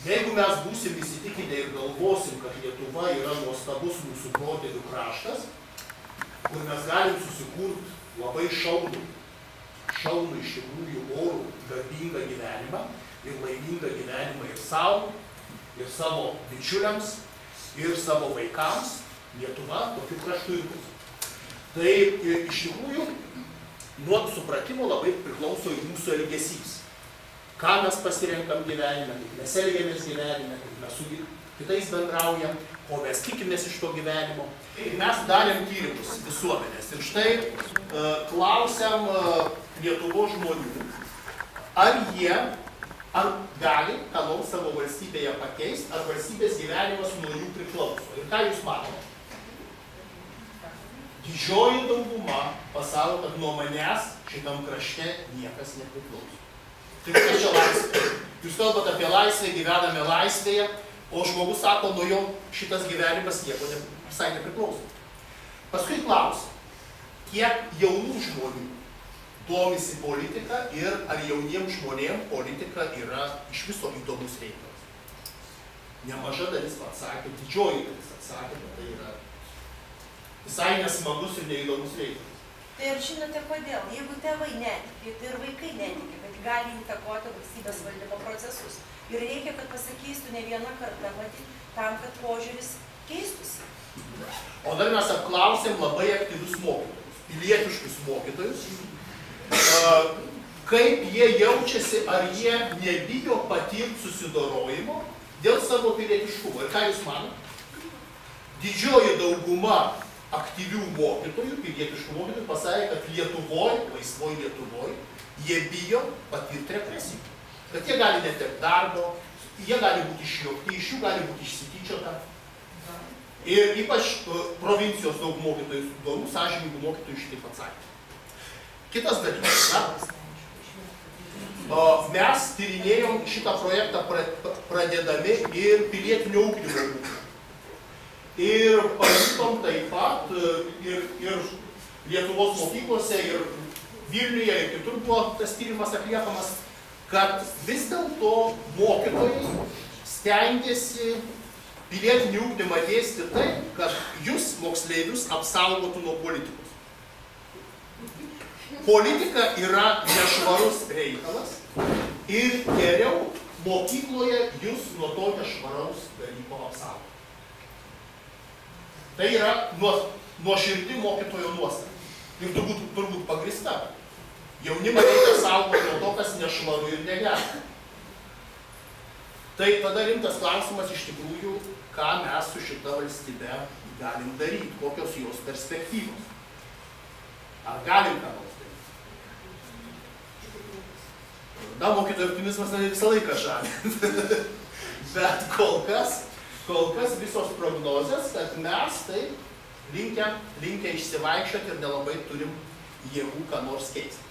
Jeigu mes būsim įsitikinę ir galvosim, kad Lietuva yra nuostabus mūsų protėvių kraštas, kur mes galim susikurti labai šaunų iš tikrųjų orų, garbingą gyvenimą ir laimingą gyvenimą ir savo, ir savo bičiuliams, ir savo vaikams, Lietuva tokių kraštų ir bus. Tai iš tikrųjų nuo supratimo labai priklauso ir mūsų elgesys. Ką mes pasirenkam gyvenime, kaip mes elgiamės gyvenime, kaip mes su kitais bendraujam, ko mes tikimės iš to gyvenimo. Mes darėm tyrimus visuomenės ir štai klausiam Lietuvos žmonių, ar gali ką nors savo valstybėje pakeisti, ar valstybės gyvenimas nuo jų priklauso. Ir ką jūs matote? Didžioji dauguma pasako, kad nuo manęs šitam krašte niekas nepriklauso. Tai kas čia laisvė? Jūs kalbate apie laisvę, gyvename laisvėje, o žmogus sako, nuo jo šitas gyvenimas nieko visai nepriklauso. Paskui klausia, kiek jaunų žmonių domisi politika ir ar jauniems žmonėms politika yra iš viso įdomus reikalas. Nemaža dalis atsakė, didžioji dalis atsakė, kad tai yra visai nesmagus ir neįdomus reikalas. Tai ar žinote kodėl? Jeigu tėvai netiki, tai ir vaikai netiki, kad gali įtakoti valstybės valdymo procesus. Ir reikia, kad pasikeistų ne vieną kartą, matyt, tam, kad požiūris keistųsi. O dar mes apklausėm labai aktyvius mokytojus, pilietiškus mokytojus, kaip jie jaučiasi, ar jie nebijo patirti susidorojimo dėl savo pilietiškumo. Ir ką jūs manote? Didžioji dauguma aktyvių mokytojų, pilietiškų mokytojų pasakė, kad Lietuvoje, laisvoje Lietuvoje, jie bijo patirti represijų. Kad jie gali netekti darbo, jie gali būti išjuokti, iš jų gali būti išsityčiota. Ir ypač provincijos daug mokytojų, dorų, sąžiningų mokytojų šitaip atsakė. Kitas dalykas, mes tyrinėjom šitą projektą pradėdami ir pilietinio ugdymo ūkį. Ir pajutom taip pat ir Lietuvos mokyklose, ir Vilniuje, ir kitur buvo tas tyrimas atliekamas, kad vis dėlto mokytojai stengiasi pilietinį ugdymą dėstyti taip, kad jūs, moksleivius, apsaugotų nuo politikos. Politika yra nešvarus reikalas ir geriau mokykloje jūs nuo to nešvaraus dalyko apsaugotų. Tai yra nuoširdi mokytojo nuostata. Ir turbūt pagrįsta. Jaunimą reikia saugoti nuo to, kas nešvaru ir negera. Tai tada rimtas klausimas iš tikrųjų, ką mes su šita valstybe galim daryti, kokios jos perspektyvos. Ar galim ką nors daryti? Na, mokytojo optimizmas visą laiką žavi. Bet kol kas visos prognozės, kad mes taip linkę išsivaikščioti ir nelabai turim jėgų ką nors keisti.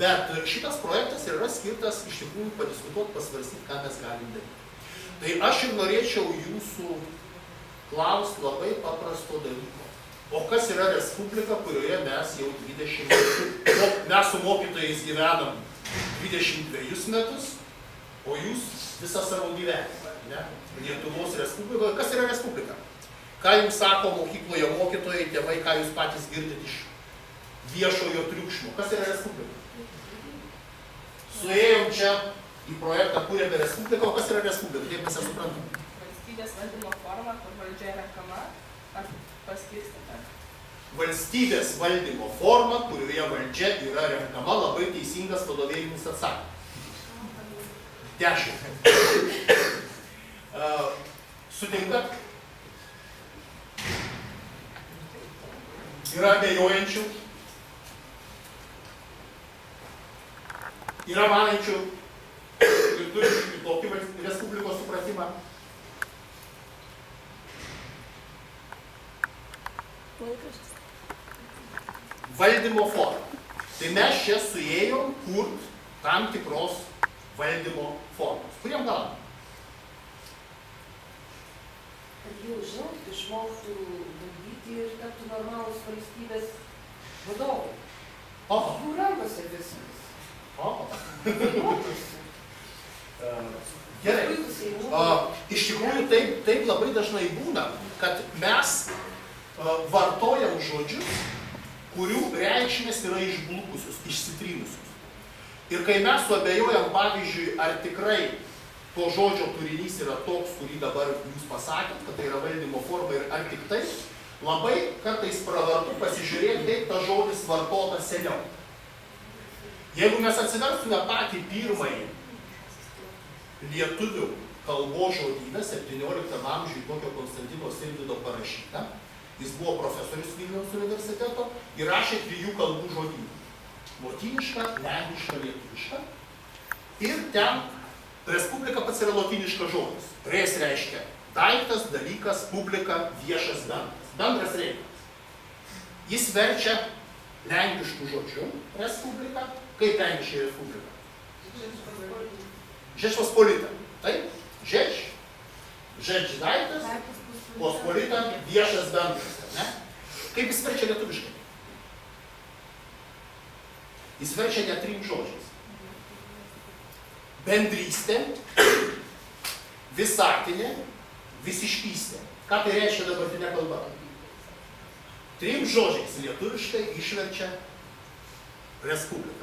Bet šitas projektas yra skirtas iš tikrųjų padiskutuoti, pasvarstyti, ką mes galim daryti. Tai aš ir norėčiau jūsų klausti labai paprasto dalyko. O kas yra respublika, kurioje mes jau 20 metų, mes su mokytojais gyvenam 22 metus, o jūs visą savo gyvenimą, ne? Lietuvos Respublikoje. Kas yra respublika? Ką jums sako mokykloje mokytojai, tėvai, ką jūs patys girdite iš viešojo triukšmo? Kas yra respublika? Suėjom čia į projektą, kūrėme respubliką, o kas yra respublika? Kaip mes ją suprantam? Valstybės valdymo forma, kur valdžia renkama ar paskirstyta? Valstybės valdymo forma, kurioje valdžia yra renkama, labai teisingas vadovėlinis atsakymas. 10. Sutinkat? Yra abejojančių? Yra manančių ir turinčių kitokį respublikos supratimą? Valdymo forma. Tai mes čia suėjom kurt tam tikros valdymo formos. Kuriem galam? Kad jau žinot, išmoktų valdyti ir taptų normalus valstybės vadovai. Jų rankose viskas. Gerai. Iš tikrųjų taip labai dažnai būna, kad mes vartojam žodžius, kurių reikšmės yra išblukusius, išsitrynusius. Ir kai mes suabejojam, pavyzdžiui, ar tikrai to žodžio turinys yra toks, kurį dabar jūs pasakėt, kad tai yra valdymo forma ir ar tik tai, labai kartais pravartu pasižiūrėti, kaip tas žodis vartotas seniau. Jeigu mes atsiverstume patį pirmąjį lietuvių kalbos žodyną 17 amžiuje tokio Konstantino Sirvydo parašyta, jis buvo profesorius Vilniaus universiteto ir rašė 3 kalbų žodyną. Lotynišką, lenkišką, lietuvišką. Ir ten respublika pats yra lotyniškas žodis. Res reiškia daiktas, dalykas, publika, viešas bendras. Bendras reikalas. Jis verčia lenkiškų žodžių respublika. Kaip lenkiškai respublika? Žečpospolita. Taip? Žeč daiktas, pospolita, viešas bendras. Ne? Kaip jis verčia lietuviškai? Jis verčia net 3 žodžiais. Bendrystė, visatinė, visiškystė. Ką tai reiškia dabartinė kalba? 3 žodžiais lietuviškai išverčia respublika.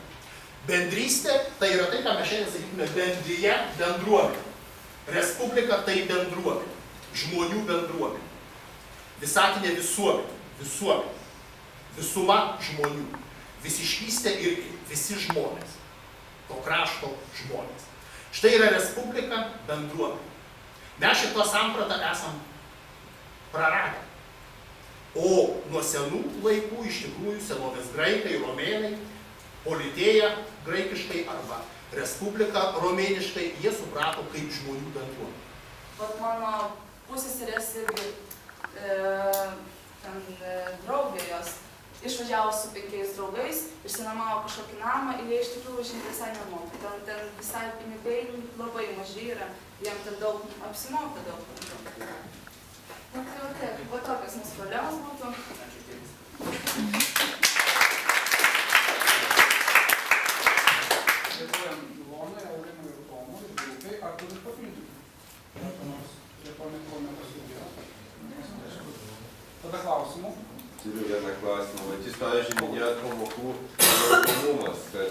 Bendrystė tai yra tai, ką mes šiandien sakytume bendrija, bendruomenė. Respublika tai bendruomenė, žmonių bendruomenė. Visatinė visuomenė, visuma žmonių. Visiškystė irgi visi žmonės, to krašto žmonės. Štai yra respublika, bendruomenė. Mes šitą sampratą esam praradę. O nuo senų laikų iš tikrųjų senovės graikai, romėnai, politėja graikiškai arba respublika romėniškai, jie suprato kaip žmonių bendruomenė. Vat mano pusseserės irgi draugė jos išvažiavo su 5 draugais, išsinuomavo kažkokį namą ir jie iš tikrųjų žinai visai nemoka. Ten visai pinigai labai maži yra, jiem ten daug apsimoka daug. Na tai va tiek, va tokios mūsų problemos būtų. Dėkojam Ilonai, Aurimui ir Tomui ir grupei. Ar turit papildyti? Prie to nepasiūlėjo. Tada klausimų. Turiu vieną klausimą. Vat jūs, pavyzdžiui, minėjot pamokų lankomumas, kad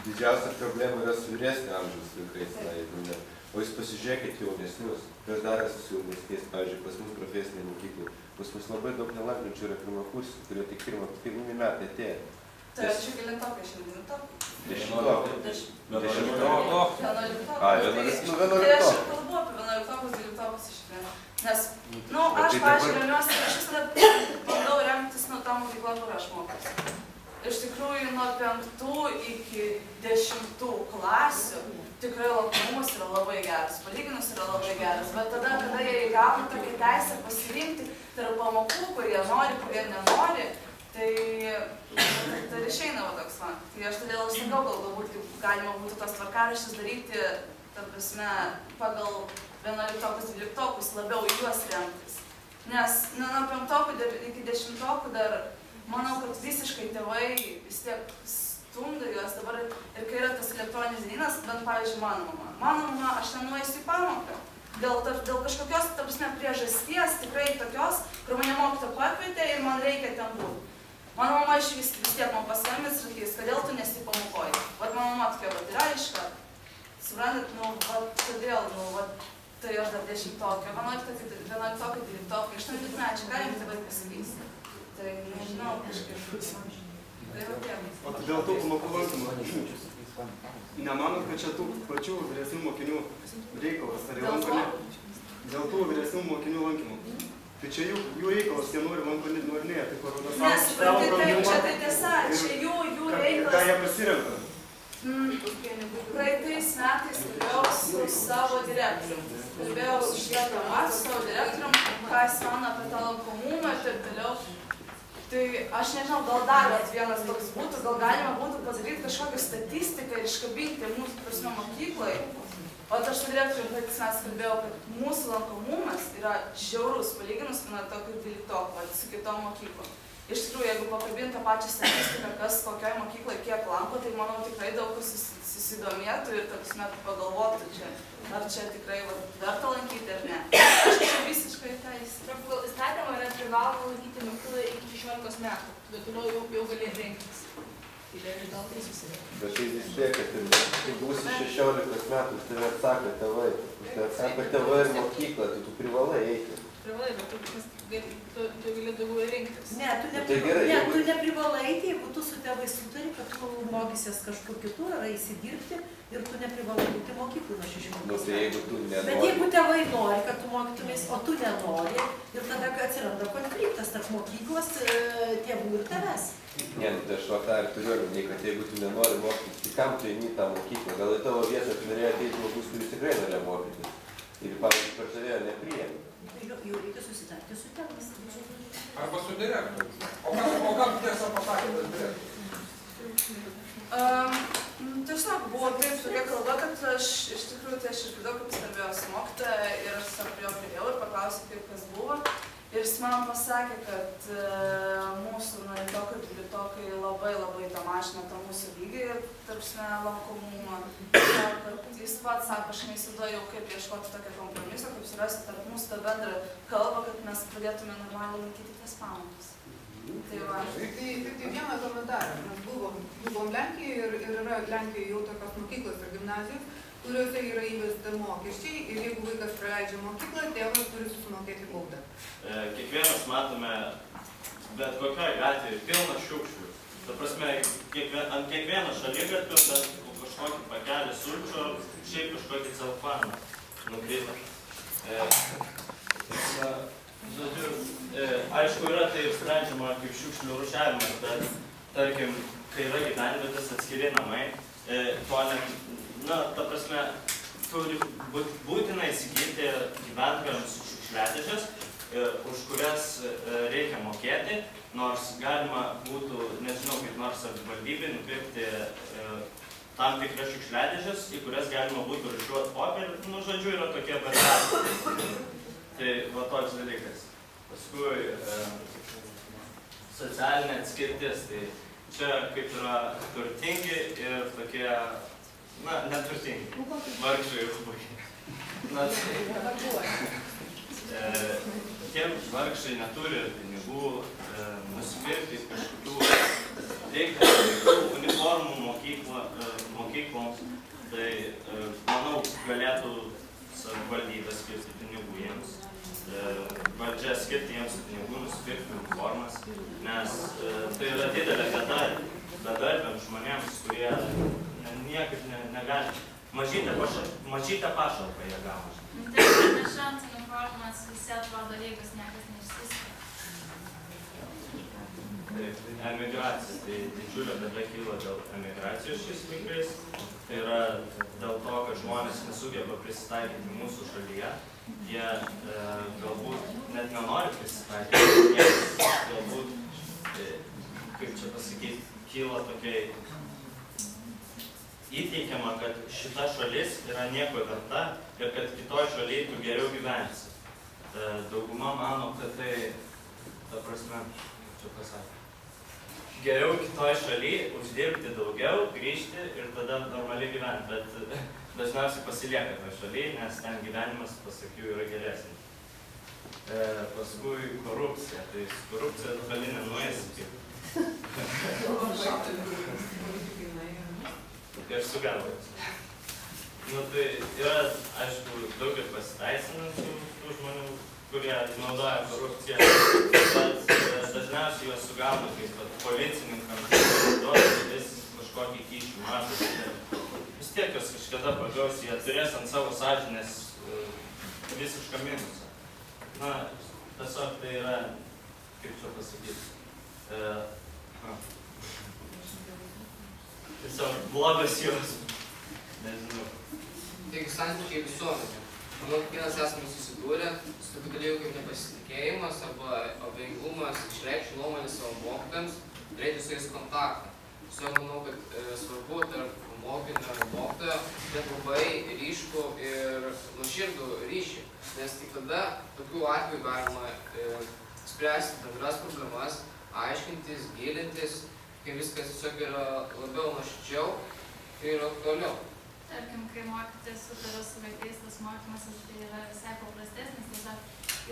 didžiausia problema yra su vyresnio amžiaus vaikais, jeigu ne. O jūs pasižiūrėkit jaunesnius, kas darėsi su jaunesniais, pavyzdžiui, pas mus profesinė mokyklai. Pas mus labai daug nelankančių yra pirmakursių, kurie tik pirmie metai atėjo. Tai aš čia kelintokai šiandien tokai. 10. 11. A, 11. Tai aš ir kalbu apie 11-okus, 12-okus iš tikrųjų. Nes, aš, pavyzdžiui, remiuosi, aš visada bandau remtis nuo tą mokyklą, kur aš mokiausi. Iš tikrųjų, nuo 5 iki 10 klasių tikrai lankomumas yra labai geras, palyginus yra labai geras. Bet tada, kada jie įgauna tokią teisę pasirinkti tarp pamokų, kurie nori, kurie nenori, tai išeina va toks man. Tai aš todėl sakau, galbūt galima būtų tos tvarkaraščius daryti, tarp prasme, pagal 11-12 labiau juos remtis. Nes nuo 5 iki 10 dar manau, kad visiškai tėvai vis tiek stumdo juos dabar. Ir kai yra tas elektroninis dienas, bent pavyzdžiui mano mama. Mano mama, aš nenuėsiu į pamoką. Dėl kažkokios, ta prasme, priežasties, tikrai tokios, kur mane mokytoja pakvietė ir man reikia ten būti. Mano mama iš vis tiek man paskambins ir sakys, kodėl tu nesi pamokoji. Vat mano mama tokia, vat yra iška. Suprantat, vat kodėl, tai aš dar 10-tokio, 11-tokio, 12-tokio, 8-mečiai, galim tėvai pasakys. Tai nežinau, kažkaip. Tai va tiek. O dėl tų pamokų lankymų, nemanot, kad čia tų pačių vyresnių mokinių reikalas, ar jau lankomi? Dėl tų vyresnių mokinių lankymų. Tai čia jų reikalas, jie nori lankomi, nori ne, tai parodo savo problemą. Čia tai tiesa, čia jų reikalas. Ką jie pasirenka? Praeitais metais kalbėjau su savo direktorium. Kalbėjau šią temą su savo direktorium, ką jis mano apie tą lankomumą ir taip toliau. Tai aš nežinau, gal dar vienas toks būtų, gal galima būtų padaryti kažkokią statistiką ir iškabinti mūsų prasme mokyklai. O aš su direktorium praeitais metais kalbėjau, kad mūsų lankomumas yra žiaurus, palyginus nuo tokių 12, su kitom mokyklom. Iš tikrųjų, jeigu pakalbint tą pačią statistiką, kas kokioj mokykloje kiek lanko, tai manau tikrai daug kas susidomėtų ir pagalvotų čia, ar čia tikrai verta lankyti ar ne. Aš čia visiškai teisė. Pagal įstatymą yra privaloma lankyti mokyklą iki 16 metų, bet toliau jau gali rinktis. Bet tai vis tiek, kad kai būsi 16 metų, tai atsako tėvai. Tai atsako tėvai ir mokyklą, tai tu privalai eiti. Privalai, bet tu gali daugiau rinktis. Ne, tu neprivalai eiti, jeigu tu su tėvai sutari, kad tu mokysies kažkur kitur, ar eisi dirbti ir tu neprivalai būti mokyklų nuo 16 metų. Tai jeigu tu nenori. Bet jeigu tėvai nori, kad tu mokytumės, o tu nenori, ir tada atsiranda konfliktas tarp mokyklos, tėvų ir tavęs. Ne, tai aš va tą ir turiu omeny, kad jeigu tu nenori mokytis, tai kam tu eini tą mokyklą? Gal į tavo vietą norėjo ateiti žmogus, kuris tikrai norėjo mokytis. Ir, pavyzdžiui, per tavęs nepriėmė. Jau reikia susitarti su tėvais. Arba su direktoriumi. O kam tiesą pasakė tas direktorius? Tiesiog buvo taip tokia kalba, kad aš iš tikrųjų tai aš išgirdau, kaip jis kalbėjo su mokytoja ir aš savo jo priėjau ir paklausė, kaip kas buvo. Ir jis man pasakė, kad mūsų dvyliktokai labai tą mašiną, tą mūsų lygį, tarpsme, lankomumą. Jis pats sako, aš neįsivaizduoju, kaip ieškoti tokio kompromiso, kaip surasti tarp mūsų tą bendrą kalbą, kad mes pradėtume normaliai lankyti tas pamokas. Tai va. Tik vieną komentarą. Mes buvom Lenkijoje ir yra Lenkijoje jau tokios mokyklos ir gimnazijos, kuriuose yra įvesti mokesčiai ir jeigu vaikas praleidžia mokyklą, tėvas turi susimokėti baudą. Kiekvienas matome, bet kokioj gatvėje pilna šiukšlių. Ta prasme, ant kiekvieno šaligatvio kažkokį pakelį sulčių, šiaip kažkokį celfaną nukrito. Žodžiu, aišku, yra tai sprendžiama kaip šiukšlių rūšiavimas, bet, tarkim, kai yra gyvenvietės atskiri namai, to net, ta prasme, turi būtina įsigyti gyventojams šiukšliadėžes, už kurias reikia mokėti, nors galima būtų, nežinau, kaip nors savivaldybei nupirkti tam tikras šiukšliadėžes, į kurias galima būtų rūšiuoti popierių, žodžiu, yra tokie variantai. Tai va toks dalykas. Paskui socialinė atskirtis, tai čia kaip yra turtingi ir tokie, neturtingi, vargšai ubai. Tie vargšai neturi pinigų nusipirkti kažkokių reikia uniformų mokykloms, tai manau galėtų savivaldybė skirti pinigų jiems, valdžia skirti jiems pinigų nusipirkti uniformas, nes tai yra didelė bedarbiams žmonėms, kurie niekaip negali. Mažytę pašalpą jie gauna. Taip, nešant uniformas visi atrodo lygus, niekas neišsiskiria. Taip, emigracija. Tai didžiulė bėda kyla dėl emigracijos šiais laikais. Tai yra dėl to, kad žmonės nesugeba prisitaikyti mūsų šalyje. Jie galbūt net nenori prisitaikyti. Jie galbūt, kaip čia pasakyti, kyla tokiai įteikiama, kad šita šalis yra nieko verta ir kad kitoj šalyje tu geriau gyvensi. Dauguma mano, kad tai, ta prasme, čia pasakė, geriau kitoj šalyje uždirbti daugiau, grįžti ir tada normaliai gyventi, bet dažniausiai pasilieka toj šalyje, nes ten gyvenimas, pasak jų, yra geresnis. Paskui korupcija, tai korupcija toli nenuėsi. Ir sugalvojus. Tai yra, aišku, daug ir pasiteisinančių tų žmonių, kurie naudoja korupciją, bet dažniausiai juos sugauna kaip policininkams, duoda vis kažkokį kyšį mažą. Vis tiek jos kažkada pagaus, jie turės ant savo sąžinės visišką minusą. Tiesiog tai yra, kaip čia pasakyti, tiesiog blogas jausmas. Nežinau. Taigi santykiai visuomenė. Manau, kiekvienas esame susidūrę su tokiu dalyku kaip nepasitikėjimas arba abejingumas, išreikšti nuomonę savo mokytojams, turėti su jais kontaktą. Tiesiog manau, kad svarbu tarp mokinio ir mokytojo turėti labai ryškų ir nuoširdų ryšį, nes tik tada tokių atvejų galima spręsti bendras problemas, aiškintis, gilintis, kai viskas tiesiog yra labiau nuoširdžiau ir aktualiau. Tarkim, kai mokytis sutaria su vaikais, tas mokymasis tai yra visai paprastesnis, tiesiog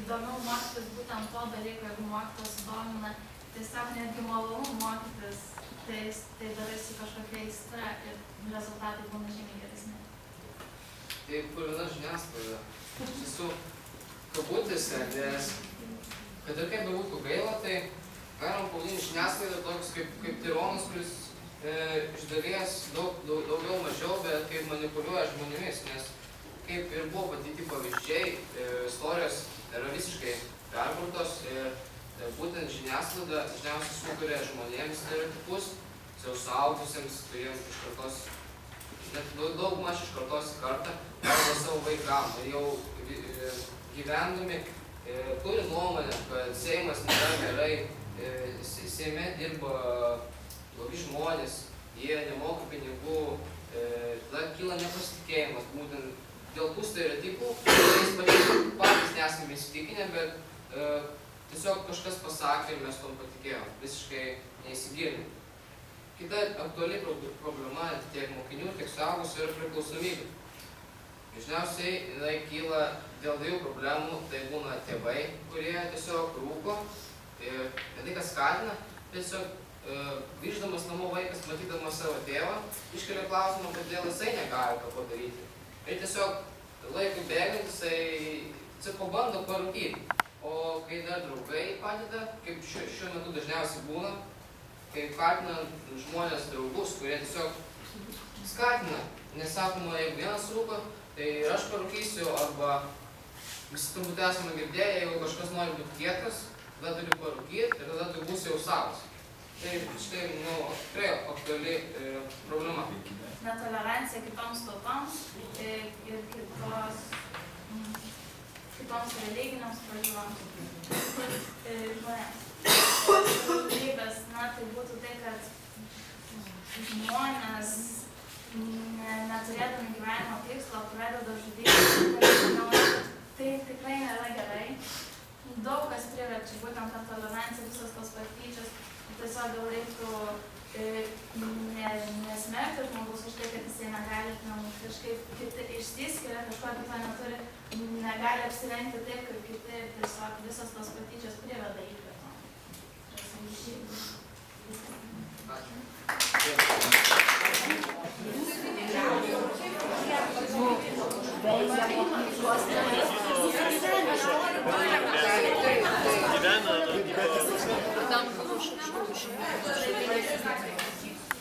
įdomiau mokytis būtent to dalyko, jeigu mokytas domina, tiesiog netgi malonu mokytis, tai darai su kažkokia aistra ir rezultatai būna žymiai geresni. Tai purvina žiniasklaida. Iš tiesų, kabutėse, nes kad ir kaip bebūtų gaila, tai galim pavadinti žiniasklaidą toks kaip tironas, kuris iš dalies daugiau mažiau, bet kaip manipuliuoja žmonėmis, nes kaip ir buvo pateikti pavyzdžiai, istorijos yra visiškai perburtos ir būtent žiniasklaida dažniausiai sukuria žmonėms stereotipus, suaugusiems, kuriems iš kartos, net daug maž iš kartos į kartą, arba savo vaikam. Ir jau gyvendami turi nuomonę, kad Seimas nėra gerai, Seime dirba blogi žmonės, jie nemoka pinigų, tada kyla nepasitikėjimas, būtent dėl tų stereotipų, kuriais patys nesame įsitikinę, bet tiesiog kažkas pasakė ir mes tom patikėjom, visiškai neįsigilinę. Kita aktuali problema tiek mokinių, tiek suaugusių yra priklausomybė. Dažniausiai jinai kyla dėl dviejų problemų, tai būna tėvai, kurie tiesiog rūko ir ne tai, kas skatina, tiesiog grįždamas namo vaikas, matydamas savo tėvą, iškelia klausimą, kodėl jisai negali to padaryti. Ir tiesiog laikui bėgant jisai pabando parūkyti. O kai dar draugai padeda, kaip šiuo metu dažniausiai būna, kai kaltina žmonės draugus, kurie tiesiog skatina, nesakoma, jeigu vienas rūko, tai ir aš parūkysiu, arba visi turbūt esame girdėję, jeigu kažkas nori būti kietas, tada turi parūkyti ir tada tu būsi jau savas. Tai štai, tikrai aktuali problema. Netolerancija kitoms tautoms ir kitoms religiniams pažiūroms žmonėms. Dalykas, tai būtų tai, kad žmonės neturėdami gyvenimo tikslo pradeda žudyti, tai tikrai nėra gerai. Daug kas priverčia būtent tą toleranciją, visas tos patyčios. Tiesiog gal reiktų nesmerkti žmogus už tai, kad jisai negali kažkaip išsiskiria, kažko kito neturi, negali apsirengti taip, kaip kiti, tiesiog visas tos patyčios priveda į prie to.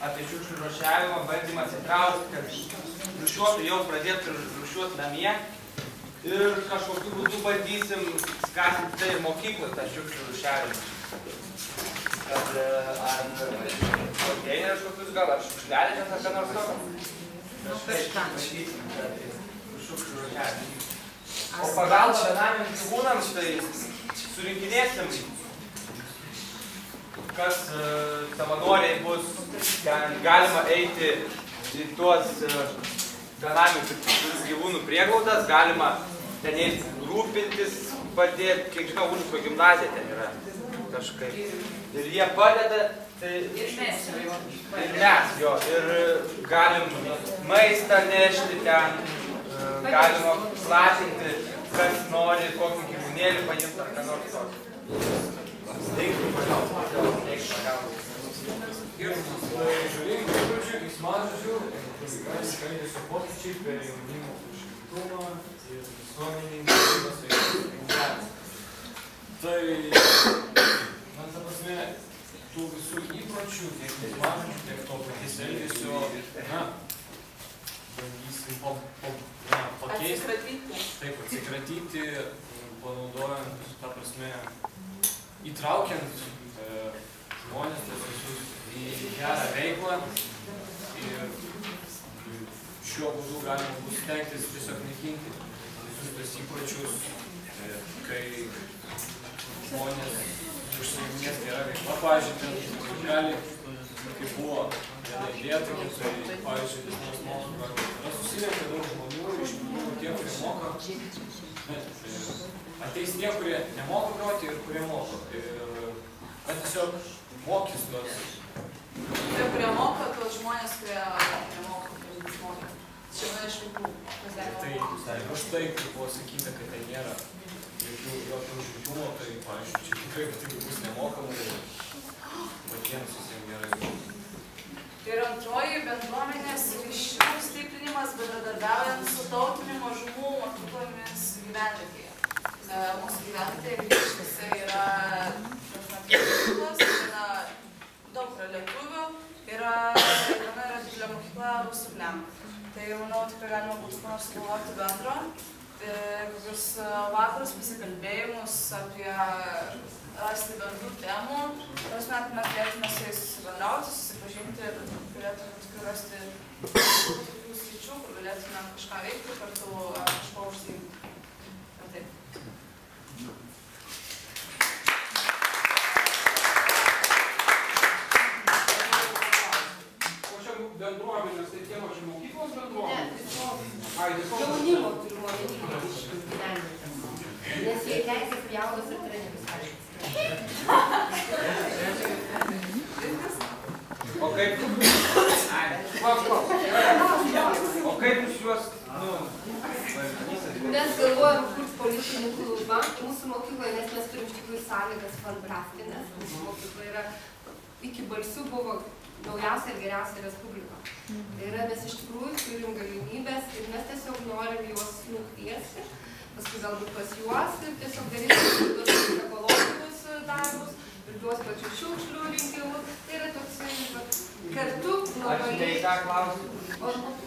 Apie šiukšlių rūšiavimą, bandymą atsitraukti, kad rūšiuotų jau pradėtų rūšiuoti namie ir kažkokiu būdu bandysim skatinti tai mokyklą, tą šiukšlių rūšiavimą. Kad ar konteinerius kokius gal, ar šiukšlelės, ar ką nors tokio. Kažką bandysim, kad šiukšlių rūšiavimą. O pagalba benamiams gyvūnams, tai surinkinėsim, kas savanoriai bus, ten galima eiti į tuos benamių gyvūnų prieglaudas, galima ten eiti rūpintis, padėti, kiek žinau, Užupio gimnazija ten yra kažkaip. Ir jie padeda, tai ir mes, jo, ir galim maistą nešti ten, galima platinti, kas nori, kokį gyvūnėlį paimti ar ką nors tokį. Steigti pagalbą. Žiūrėkite, žodžiu, įsmažodžiu, skambėsiu pokyčiai per jaunimo užimtumą ir visuomenį. Tai, man ta prasme, tų visų įpročių, tiek įsmažodžių, tiek to paties elgesio, bandysim pakeisti. Taip, atsikratyti, panaudojant, ta prasme, įtraukiant žmonės, tas visus į gerą veiklą ir šiuo būdu galima bus stengtis tiesiog naikinti visus tas įpročius, kai žmonės užsiiminės gera veikla. Pavyzdžiui, gali, kaip buvo viena Lietuva, tai pavyzdžiui, Lietuvos mokslo yra susirenka daug žmonių, iš tikrųjų tie, kurie moka, ateis tie, kurie nemoka groti ir kurie moka. tiesiog mokys tuos. Tie, kurie moka, tuos žmonės, kurie nemoka, kurie moka. Čia viena iš vaikų, kas dar moka. Tai už tai, kaip buvo sakyta, kad ten nėra jokio užimtumo, tai, pavyzdžiui, čia tikrai, kad tai bus nemokamai, patiems visiems gerai. Ir antroji bendruomenės ryšių stiprinimas bendradarbiaujant su tautinių mažumų mokyklomis gyvenvietėje. Mūsų gyvenvietėje Ryšiuose yra mokyklos, yra daug yra lietuvių, yra didelė mokykla rusų ir lenkų. Tai manau, tikrai galima būtų ko nors sugalvoti bendro. Kokius vakarus pasikalbėjimus apie rasti bendrų temų. Mes galėtume su jais bendrauti, susipažinti ir galėtume tikrai rasti tokių sričių, kur galėtume kažką veikti kartu ar kažko užsiimti. Taip. O čia bendruomenės, tai tie maži mokyklos bendruomenės? Jaunimo turimo vieningai iš gyvenimo. Nes jie teisės jaunas ir treneris. O kaip jūs juos, Mes galvojam kurti politinį klubą mūsų mokykloje, nes mes turim iš tikrųjų sąlygas fantastinės. Mūsų mokykla yra iki balsių buvo naujausia ir geriausia respublika. Tai yra, mes iš tikrųjų turim galimybės ir mes tiesiog norim juos nukviesti, paskui galbūt pas juos ir tiesiog daryti tuos ekologinius darbus ir tuos pačius šiukšlių rinkimus. Tai yra toks kartu Aš tai ką klausiu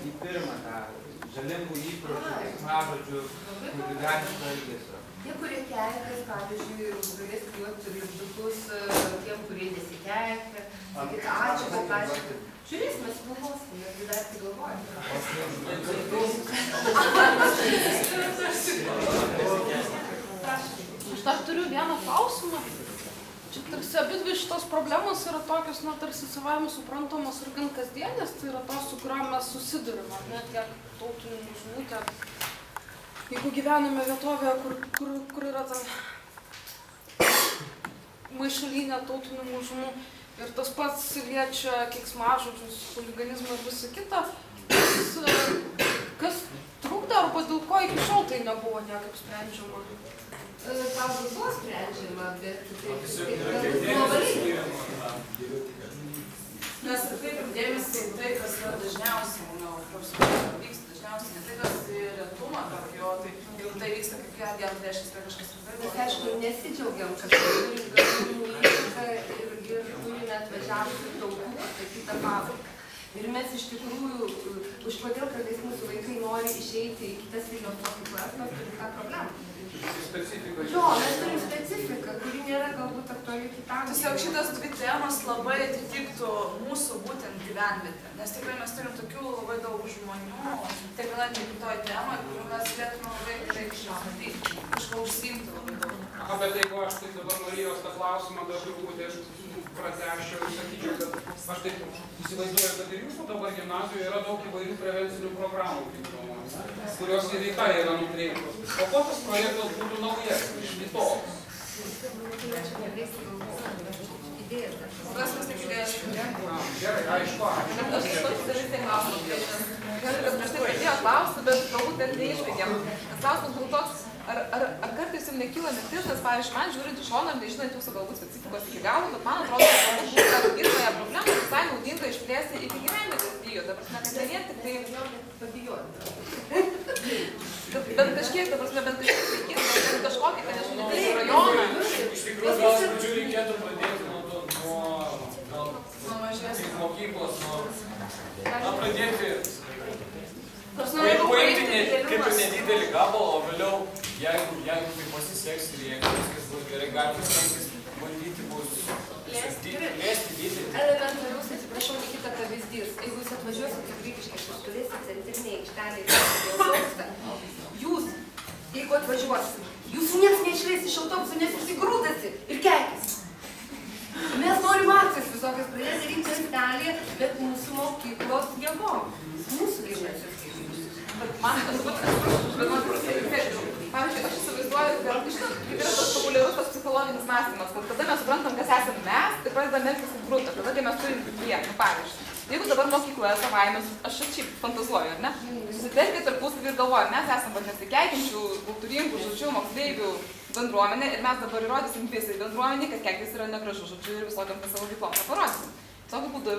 į pirmą tą žalingų įpročių, mažodžių, chuliganiško elgesio. Tie, kurie keikia, pavyzdžiui, galės kliuoti lipdukus tiem, kurie nesikeikia. Sakyti, ačiū, kad pažiūrėjau. Žiūrės, mes galvosim, ir dar tai galvojame. Aš dar turiu vieną klausimą. Čia tarsi abidvi šitos problemos yra tokios, tarsi savaime suprantamos ir gan kasdienės, tai yra tos, su kuriuo mes susidurime, ne tiek tautinių mažumų, tiek jeigu gyvename vietovėje, kur yra ta maišalinė tautinių mažumų ir tas pats liečia keiksmažodžius, chuliganizmą ir visą kitą, kas trukdo arba dėl ko iki šiol tai nebuvo niekaip sprendžiama? Galbūt buvo sprendžiama, bet Mes atkreipiam dėmesį į tai, kas yra dažniausiai, profesionaliai vyksta dažniausiai, ne tai, kas retumą tokį, o tai, jeigu tai vyksta kaip kiekvieną dieną, tai reiškia, kad kažkas tikrai. Mes, aišku, nesidžiaugiam, kad turim galimų įtaką ir turime atvažiavusių taukų atsakytą pamoką. Ir mes iš tikrųjų, kodėl kartais mūsų vaikai nori išeiti į kitas Vilniaus mokyklas, mes turim tą problemą. Jo, mes turim specifiką, kuri nėra galbūt aktuali kitam. Tiesiog šitas dvi temos labai atitiktų mūsų būtent gyvenvietę, nes tikrai mes turim tokių labai daug žmonių, tiek viena, tiek kitoj temai, kur mes galėtume labai gerai išmatyti, kažko užsiimti labai daug. Bet jeigu aš taip dabar Marijos tą klausimą dar truputį pratęsčiau ir sakyčiau, kad aš taip įsivaizduoju, kad ir jūsų dabar gimnazijoje yra daug įvairių prevencinių programų, kurios ir į tą yra nukreiptos. O ko tas projektas būtų naujesnis, kitoks? Kas mes tik idėjas žiūrėjome? Gerai, aišku. Aš iš tokį dalykai klausimą. Gerai, kad prieš tai pradėjo klausti, bet galbūt net neišbėgėm. Nes klausimas buvo toks, ar kartais jums nekyla mintis, nes, pavyzdžiui, man žiūrint iš šono, nežinant jūsų galbūt specifikos iki galo, bet man atrodo, kad galbūt tą pirmąją problemą visai naudinga išplėsti iki gyvenvietės lygio. Ta prasme, kad ne vien tik tai pabijoti. Bent kažkiek, ta prasme, bent kažkiek reikėtų, bent kažkokį, kad aš nedidelį rajoną. Iš tikrųjų, gal pradžių reikėtų pradėti nuo mokyklos, pradėti paimti kaip ir nedidelį gabalą, o vėliau, jeigu tai pasiseks ir jeigu viskas bus gerai, galima stengtis bandyti bus plėsti, didinti. Elementarius, atsiprašau, Nikita pavyzdys. Jeigu jūs atvažiuosit į Grigiškę, stovėsit centrinėje aikštelėje, jūs, jeigu atvažiuosit, jūsų niekas neišleis iš autobusų, nes jūs įgrūdasi ir keikis. Mes norim akcijas visokias pradėti rinkti centralėje, bet mūsų mokyklos jėgom. Mūsų gimnazijos skaičius. Bet man tas pats, pavyzdžiui, aš įsivaizduoju, kad, žinot, kaip yra tas populiarus tas psichologas. sociologinis mąstymas, kad kada mes suprantam, kas esame mes, tai pradedam elgtis kaip grupė, tada kai mes turim vieną, pavyzdžiui. Jeigu dabar mokykloje savaime, aš šiaip fantazuoju, ar ne? Susitelkit tarpusavį ir galvoju, mes esame nesikeikiančių, kultūringų, žodžiu, moksleivių bendruomenė ir mes dabar įrodysim visai bendruomenį, kad keiktis yra negražu, žodžiu, ir visokiam savo veiklom neparodysim. Tokiu būdu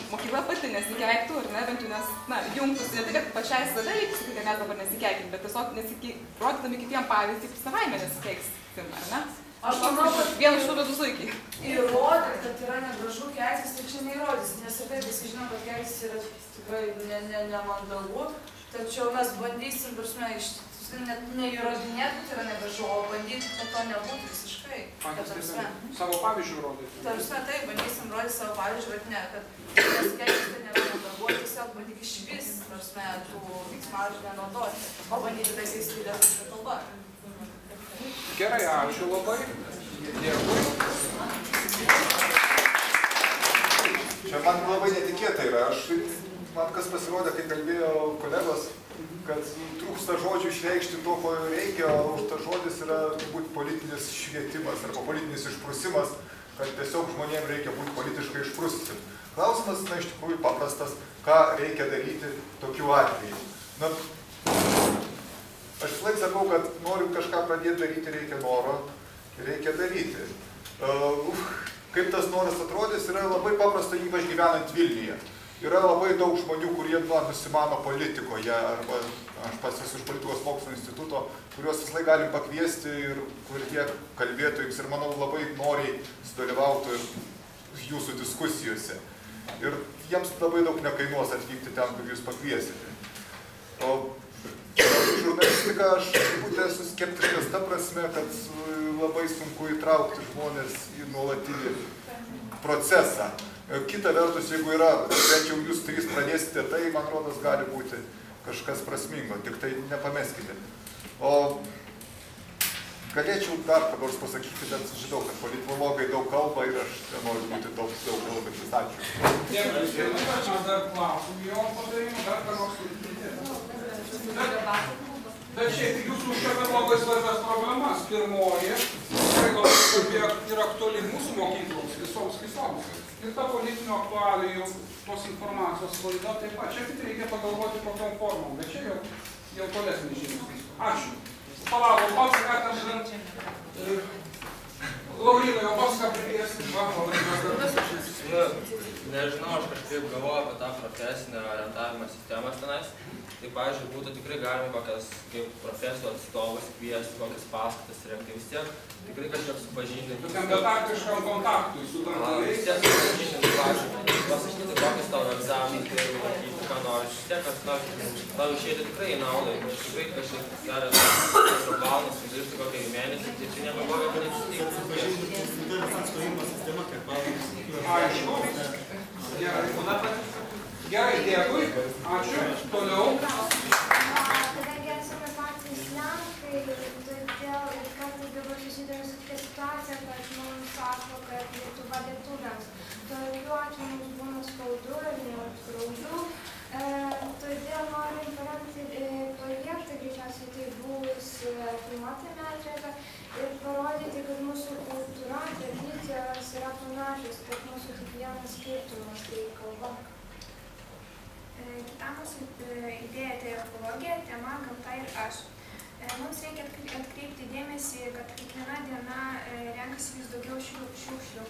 mokykla pati nesikeiktų, ar ne, bent jau nes, na, jungtųsi, ne tai, kad pačiai save reikia sakyti, kad mes dabar nesikeikim, bet tiesiog rodydami kitiem pavyzdį, kaip savaime nesikeiksim, ar ne? Aš manau, kad vienu šūviu du zuikiai. Įrodyti, kad yra negražu keiktis, tai čia neįrodys, nes ir taip visi žinom, kad keiktis yra tikrai nemandagu, tačiau mes bandysim, net neįrodinėti, kad yra negražu, o bandyti, kad to nebūtų visiškai. Savo pavyzdžių rodyti. Tarpsme, taip, bandysim rodyti savo pavyzdžių, bet ne, kad keiktis tai nėra nemandagu, tiesiog bandyti išvis, tarpsme, tų veiksmažodžių nenaudoti, o bandyti tai keisti lietuvišką kalbą. Gerai, ačiū labai. Dėkui. Čia man labai netikėta yra. Man kas pasirodė, kai kalbėjo kolegos, kad trūksta žodžių išreikšti to, ko reikia, o už tas žodis yra turbūt politinis švietimas arba politinis išprusimas, kad tiesiog žmonėms reikia būti politiškai išprusyti. Klausimas, na, iš tikrųjų paprastas, ką reikia daryti tokiu atveju. Na, aš visąlaik sakau, kad norint kažką pradėti daryti, reikia noro ir reikia daryti. Kaip tas noras atrodys, yra labai paprasta, ypač gyvenant Vilniuje. Yra labai daug žmonių, kurie nusimano politikoje, arba aš pats esu iš politikos mokslo instituto, kuriuos visąlaik galim pakviesti ir kur jie kalbėtų jums ir, manau, labai noriai sudalyvautų jūsų diskusijose. Ir jiems labai daug nekainuos atvykti ten, kur jūs pakviesite. O žurnalistika, aš turbūt esu skeptiškas ta prasme, kad labai sunku įtraukti žmonės į nuolatinį procesą. Kita vertus, jeigu yra, bent jau jūs trys pradėsite, tai, man rodos, gali būti kažkas prasmingo, tik tai nepameskite. O galėčiau dar ką nors pasakyti, bet žinau, kad politologai daug kalba ir aš nenoriu būti daug kalbantis. Ačiū. Dėkui, aš dar klausim jo padarimų, dar ką nors bet šiaip jūsų užkėlė labai svarbias problemas. Pirmoji, ir aktuali mūsų mokykloms, visoms. Ir ta politinių aktualijų, tos informacijos klaida taip pat. Čia tik reikia pagalvoti kokiom formom, bet čia jau tolesnis žingsnis. Ačiū. Palauk, pats ką ten Laurina, jau pats ką pridėsi. Nežinau, aš kažkaip galvoju apie tą profesinę orientavimo sistemą tenais. Tai, pavyzdžiui, būtų tikrai galima kokias kaip profesijų atstovus kviesti, kokias paskaitas rengti vis tiek. Tikrai kažkiek supažindinti. Tokiam betarpiškam kontaktui su darbdaviais. Vis tiek supažindinti, pavyzdžiui, pasakyti, kokius tavo egzaminai, tai matyti, ką nori. Vis tiek, kad tau išėti tikrai į naudą. Tikrai kažkiek darė valandas, sudirbti kokią mėnesį, tai čia nebegoja, kad Gerai, dėkui. Ačiū. Toliau. Kadangi esame patys lenkai, todėl ir kartais dabar susidurime su tokia situacija, kad žmonės sako, kad Lietuva lietuviams. Tokiu atveju mums būna skaudu ir neužgraudu. Todėl norim paremti projektą, greičiausiai tai bus filmuota medžiaga ir parodyti, kad mūsų kultūra, tradicijos yra panašios, kad mūsų tik vienas skirtumas, tai kalba. Kita mūsų idėja tai ekologija, tema gamta ir aš. Mums reikia atkreipti dėmesį, kad kiekviena diena renkasi vis daugiau šiukšlių.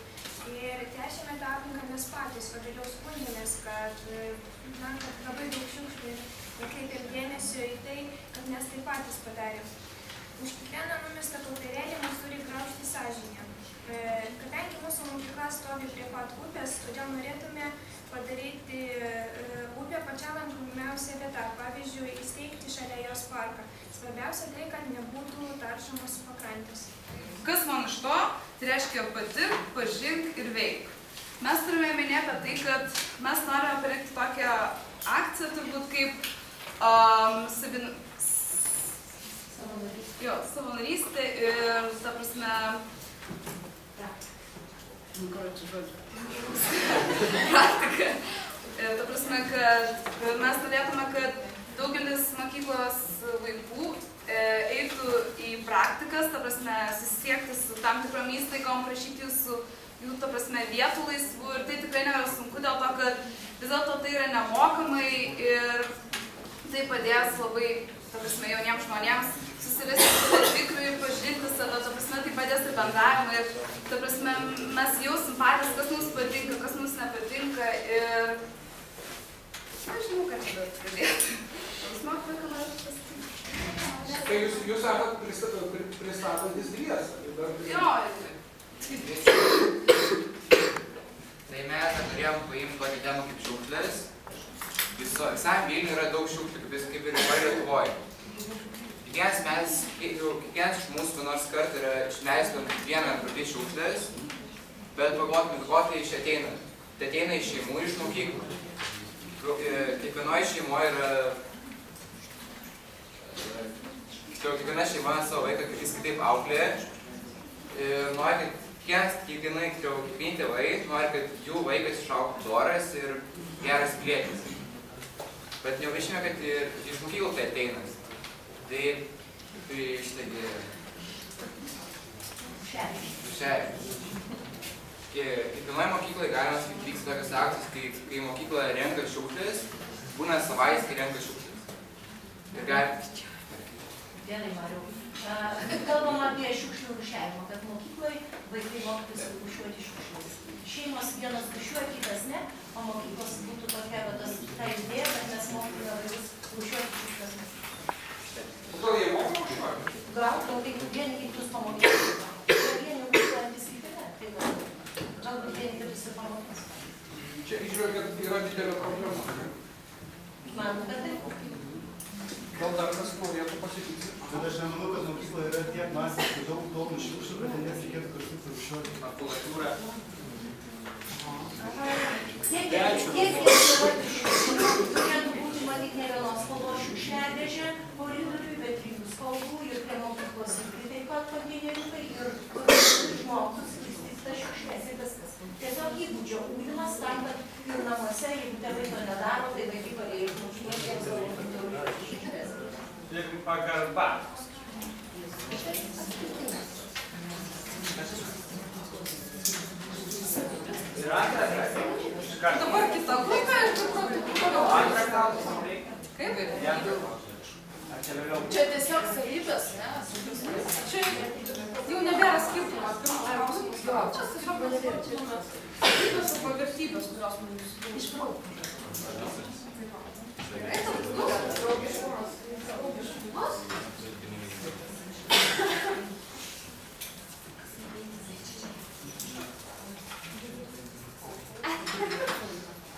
Ir teršiame tą aplinką mes patys, o vėliau skundžiamės, kad labai daug šiukšlių ir atkreipiam dėmesį į tai, kad mes tai patys padarėm. Už kiekvieną numestą popierėlį mums turi graužti sąžinę. Kadangi mūsų mokykla stovi prie pat upės, todėl norėtume padaryti upę pačią lankomiausią vietą, pavyzdžiui, įsteigti šalia jos parką. Svarbiausia tai, kad nebūtų taršomos pakrantės. Kas man iš to? Tai reiškia patirk, pažink ir veik. Mes turime minėti tai, kad mes norime parengti tokią akciją, turbūt kaip savanorystė ir, ta prasme, praktika. Ta prasme, kad mes norėtume, kad daugelis mokyklos vaikų eitų į praktikas, ta prasme, susisiekti su tam tikrom įstaigom, prašyti jūsų jų, ta prasme, vietų laisvų ir tai tikrai nėra sunku dėl to, kad vis dėlto tai yra nemokamai ir tai padės labai, ta prasme, jauniems žmonėms susirasti save tikrųjų, pažinti save, ta prasme, tai padės ir bendravimą ir, ta prasme, mes jausim patys, kas mums patinka, kas mums nepatinka ir nežinau, ką čia pradėti. Tai jūs sakot pristatantis dviesą. Jo. Tai mes norėjom paimti tokią temą kaip šiukšlės. Visam Vilniui yra daug šiukšlių, kaip ir Lietuvoje. Kiekvienas iš mūsų nors kartą yra išleistum vieną ar dvi šiukšlės, bet pagalvotume, ko tai iš ateina. Tai ateina iš šeimų ir iš mokyklų. Kiekvienoje šeimoje yra... Kiekviena šeima savo vaiką kaip jis kitaip auklėja. Ir nori, kad kiekvieni tėvai nori, kad jų vaikas išaugtų doras ir geras pilietis. Bet neužmirškime, kad ir iš mokyklų tai ateina. Tai ištaigi... Kiekvienoje mokykloje galima sakyti vyksta tokios akcijos, kai mokykloje renka šiukšlės, būna savais, kai renka šiukšlės. Ir gali... Dienai, Mariau. Kalbam apie šiukšlių rūšiavimą, kad mokykloje vaikai mokytųsi rūšiuoti šiukšlės. Šeimos vienas rūšiuoja, kitas ne, o mokyklos būtų tokia, ta idėja, kad mes mokytume vaikus rūšiuoti šiukšlės. Gal jie moka rūšiuoti? Gal vieni kitus pamokyti. Vieni rūšiuojantis kiti ne. Galbūt vieni kitus ir pamokys. Čia išžiūrėk, yra didelė problema. Man, bet taip. Gal dar kas norėtų pasakyti? Bet aš nemanau, kad mokykloje yra tiek masiškai daug tonų šiukšlių, kad ten reikėtų kažkaip rūšiuoti. Makulatūra. Tiek turėtų būti matyti ne vienos spalvos šiukšliadėžė koridoriui, bet 3 spalvų ir prie mokyklos irgi taip pat konteineriukai ir žmogus skirstys tas šiukšlės ir viskas. Tiesiog įgūdžio ugdymas tam, kad ir namuose, jeigu tėvai to nedaro, tai vaikai padėjo išmušinėti ir savo konteineriukai šiukšlės. Ir pagarba. Ir antrą klausimą. Dabar kitą laiką ir Antrą klausimą reikia. Kaip? Čia tiesiog savybės, ne? Čia jau nebėra skirtumas. Čia tiesiog savybės arba vertybės, kurios mums išbraukti.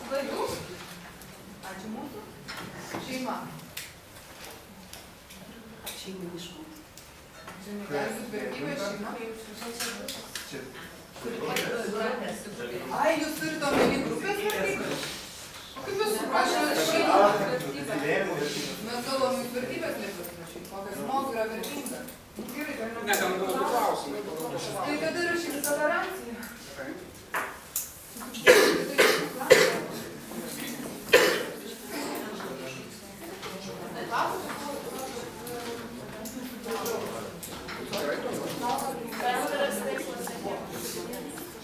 Vaikus? Ačiū mūsų. Šeima. Šeiminiškų. Čia negali būti vertybės šeima. Ai, jūs turite omeny grupės vertybės? O kaip jūs suprasite šeimos vertybės? Mes kalbam į vertybės lietuviškai, kokias žmogų yra vertinga. Ne, ten buvo du klausimai. Tai tada yra šiek tolerancija.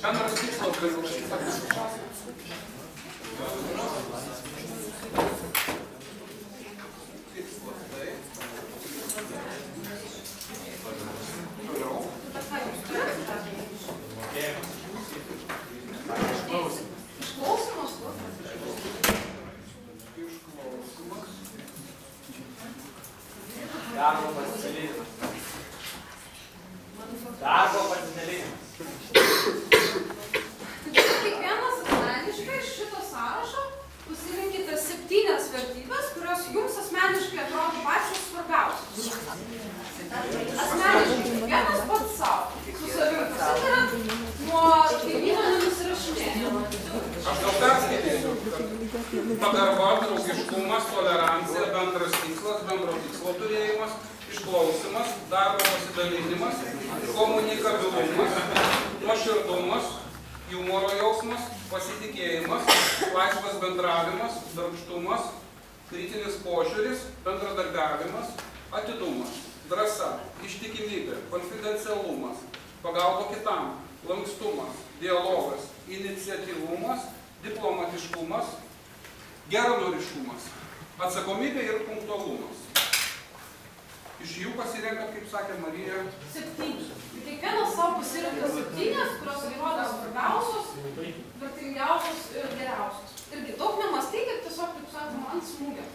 Bendras tikslas galiu pasakyti. Darbo pasidalinimas. Kiekvienas asmeniškai iš šito sąrašo pasirinkite 7 vertybės, kurios jums asmeniškai atrodo pačios svarbiausios. Asmeniškai, kiekvienas pats savo. Su savimi pasitarėt, nuo kaimyno nenusirašinėjimo. Aš gal perskaitysiu. Pagarba, draugiškumas, tolerancija, bendras tikslas, bendro tikslo turėjimas, išklausimas, darbo pasidalinimas, komunikabilumas, nuoširdumas, humoro jausmas, pasitikėjimas, laisvas bendravimas, darbštumas, kritinis požiūris, bendradarbiavimas, atidumas. drąsa, ištikimybė, konfidencialumas, pagalba kitam, lankstumas, dialogas, iniciatyvumas, diplomatiškumas, geranoriškumas, atsakomybė ir punktualumas. Iš jų pasirenkat, kaip sakė Marija, 7. Kiekvienas savo pasirenka 7, kurios atrodo svarbiausios, vertingiausios ir geriausios. Irgi daug nemastykit, tiesiog, kaip sakoma, ant smūgio.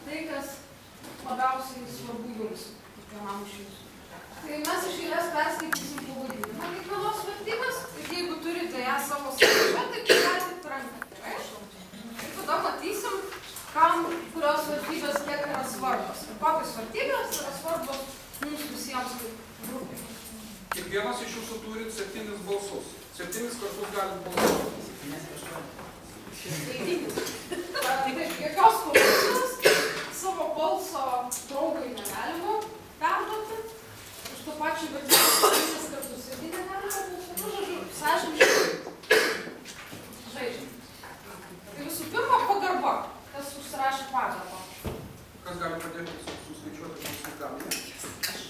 Tai, kas labiausiai svarbu jums, kiekvienam iš jūsų. Tai mes iš eilės perskaitysim pavadinimą kiekvienos vertybės ir jeigu turite ją savo sąraše, tai galite ranką. Ir tada matysim, kam kurios vertybės kiek yra svarbios. Ir kokios vertybės yra svarbios mums visiems kaip grupiai. kiekvienas iš jūsų turit 7 balsus. 7 kartus galit balsuoti. Jokios komisijos savo balso draugui negalima perduoti. Už to pačiu vertybės 7 kartus irgi negalima balsuoti. Nu, žodžiu, sąžininkai žaidžiam. Tai visų pirma pagarba. Kas užsirašė pagarbą? Kas gali padėti suskaičiuoti mūsų gaminį?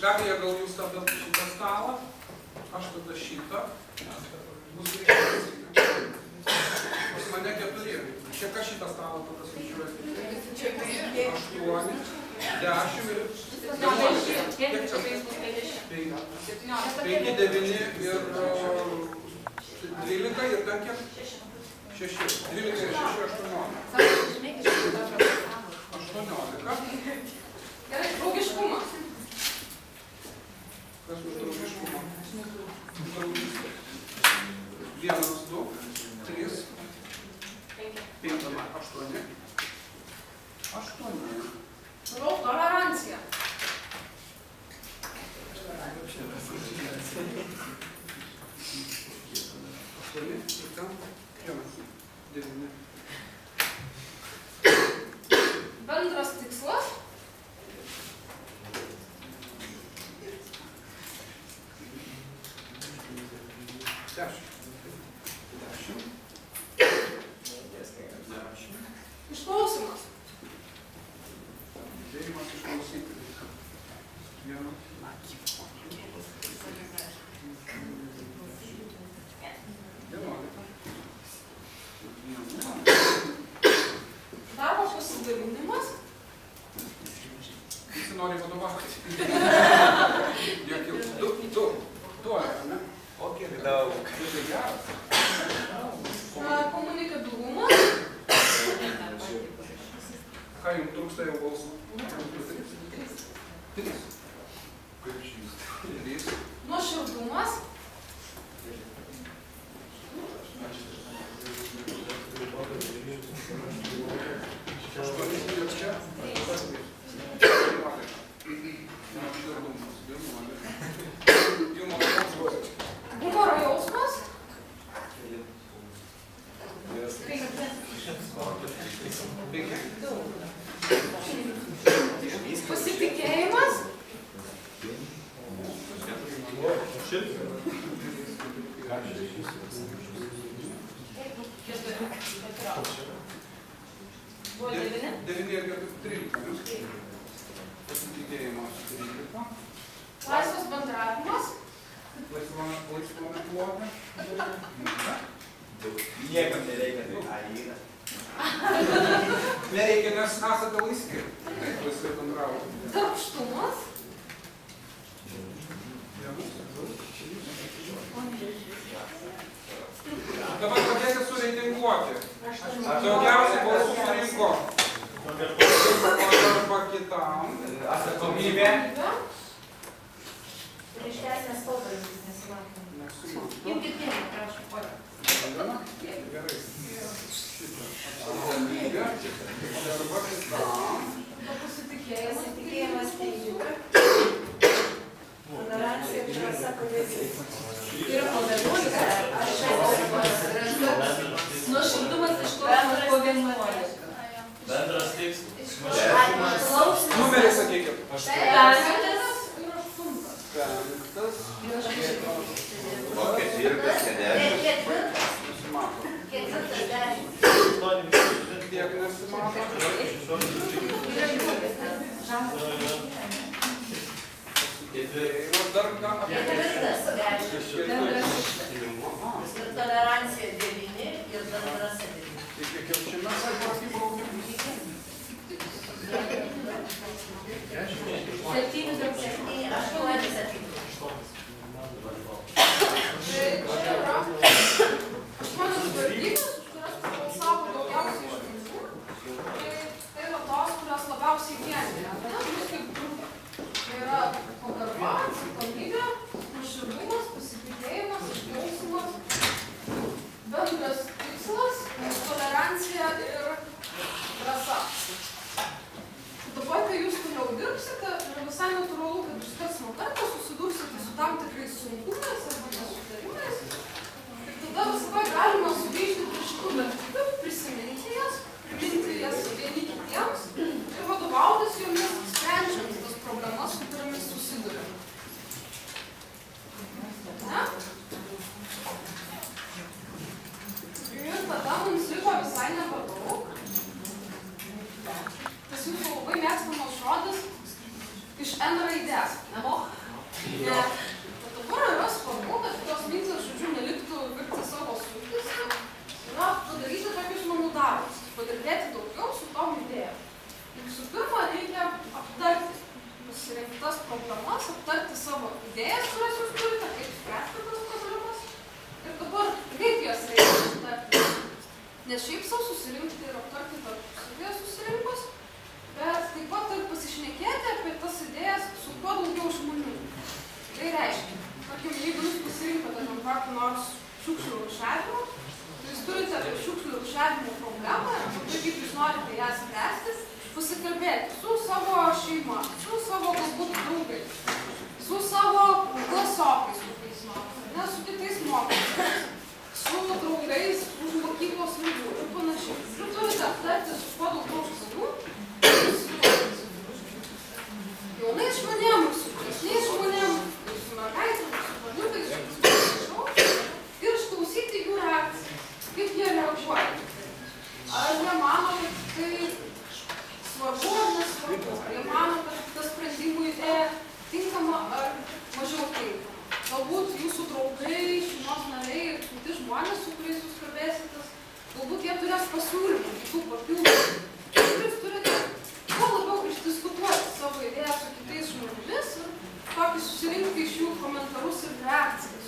Gabija, gal jūs tada šitą stalą, aš tada šitą. Bus reikalas. Pas mane 4. Kiek aš šitą stalą tada skaičiuoju? 8, 10 ir 11. Kiek čia? 5, 9 ir 12 ir dar kiek? 6. 12 ir 6, 18. Gerai, draugiškumas. Kas už draugiškumą? Draugystė. 1, 2, 3, 5, 8. 8. Toliau tolerancija. 9. Bendras tikslas. 10. Išklausimas. Dėjimas išklausyti. 1. Darbo pasidalinimas. Visi nori vadovauti. Du, ar ne? O kiek daug. Komunikabilumas. Ką jums trūksta jau balsų? 3. 3. Nuoširdumas. 8. Humoro jausmas. 5. Pasitikėjimas. 9 ir 13. Pasitikėjimas 13. Laisvas bendravimas. Laisvame plote. Niekam nereikia, tai ką yra. Nereikia, nes esate laisvi. Laisvai bendrauti. Darbštumas. Dabar pradėkite sureitinguoti. Daugiausiai balsų surinko. Pagarba kitam. Atsakomybė. Ryškesnės spalvas nesimato. Imkit vieną, prašau. Gerai. Šitą. Atsakomybė. Pagarba kitam. Pasitikėjimas teigiama. Tolerancija, drąsa, pavėdžiai. Ir po 11, ar 6. Nuoširdumas išklausimas po 11. Bendras tikslas. Numerį sakykit. 5. O 4, 10. Tiek nesimato. dar ką Bet bendras reiškia, bendras tikslas. Ir tolerancija 9 ir bendras 9. Tai kiek jau čia mes atvarkimo augimą? 7 ir 7, 8, 7. Žmonės vertybės, už kurias balsavo daugiausiai žmonių, tai yra tos, kurios labiausiai vienija. Mus kaip grupė. Tai yra pagarba, atsakomybė, nuoširdumas, pasitikėjimas, išklausymas, bendras tikslas, tolerancija ir drąsa. Dabar, kai jūs toliau dirbsite, yra visai natūralu, kad iš karts nuo karto susidursite su tam tikrais sunkumais arba nesutarimais. Ir tada visada galima sugrįžti prie šitų vertybių, prisiminti jas, priminti jas vieni kitiems ir vadovautis jomis, sprendžiant tas problemas, su kuriamis susidurime. Ne? Ir tada mums liko visai nebedaug. Tas jūsų labai mėgstamas žodis iš N raidės. Nemoka? Ne. Bet dabar yra svarbu, kad tos mintys, žodžiu, neliktų virti savo sultyse. Yra padaryti tokius namų darbus. Padirbėti daugiau su tom idėjom. Visų pirma, reikia aptarti pasirinktas problemas, aptarti savo idėjas, kurias jūs turite, kaip spręsti tas problemas. Ir dabar, kaip jas reikia aptarti. Nes šiaip savo susirinkti ir aptarti tarpusavėje susirinkus, bet taip pat ir pasišnekėti apie tas idėjas su kuo daugiau žmonių. Tai reiškia, tarkim, jeigu jūs pasirinkote tam kokį nors šiukšlių rūšiavimą, tai jūs turite šiukšlių rūšiavimo problemą, arba kaip jūs norite ją spręsti, pasikalbėti su savo šeima, su savo galbūt draugais, su savo klasiokais, kokiais nors, ne, su kitais mokytojais, su draugais už mokyklos ribų ir panašiai. Ir turite aptarti su kuo daugiau žmonių, jaunais žmonėm, su vyresniais žmonėm, su mergaitėm, su berniukais, ir išklausyti jų reakciją, kaip jie reaguoja. Ar jie mano, kad tai svarbu ar nesvarbu, ar jie mano, kad tas sprendimų idėja tinkama ar mažiau tinkama. Galbūt jūsų draugai, šeimos nariai ir kiti žmonės, su kuriais jūs kalbėsitės, galbūt jie turės pasiūlymų, kitų papildomų. Ir jūs turite kuo labiau išdiskutuoti savo idėją su kitais žmonėmis ir tokį susirinkti iš jų komentarus ir reakcijas.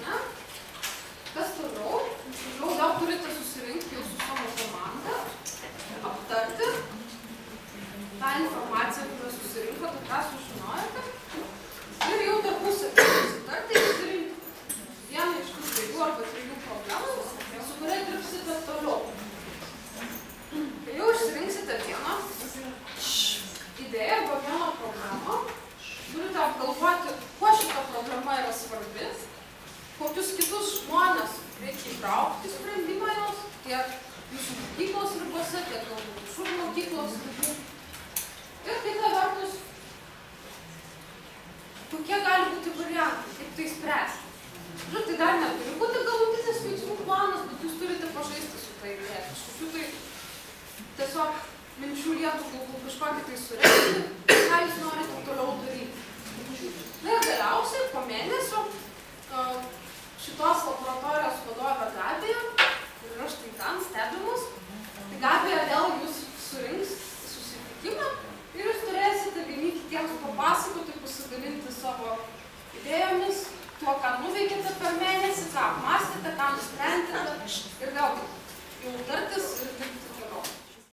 Ne? Kas toliau? Toliau gal turite susirinkti jau su savo komanda, aptarti tą informaciją, kurią susirinkote, ką sužinojote. Ir jau tarpusavy susitarti ir susirinkti vieną iš tų 2 arba 3 problemų, su kuria dirbsite toliau. Kai jau išsirinksite vieną idėją arba vieną problemą, turite apgalvoti, kuo šita problema yra svarbi, kokius kitus žmonės reikia įtraukti į sprendimą jos, tiek jūsų mokyklos ribose, tiek galbūt iš už mokyklos ribų. Ir kita vertus, kokie gali būti variantai, kaip tai spręsti. Žinot, tai dar neturi būti galutinis veiksmų planas, bet jūs turite pažaisti su tai idėja. Kažkokiu tai tiesiog minčių lietų galbūt kažkokį tai surengti,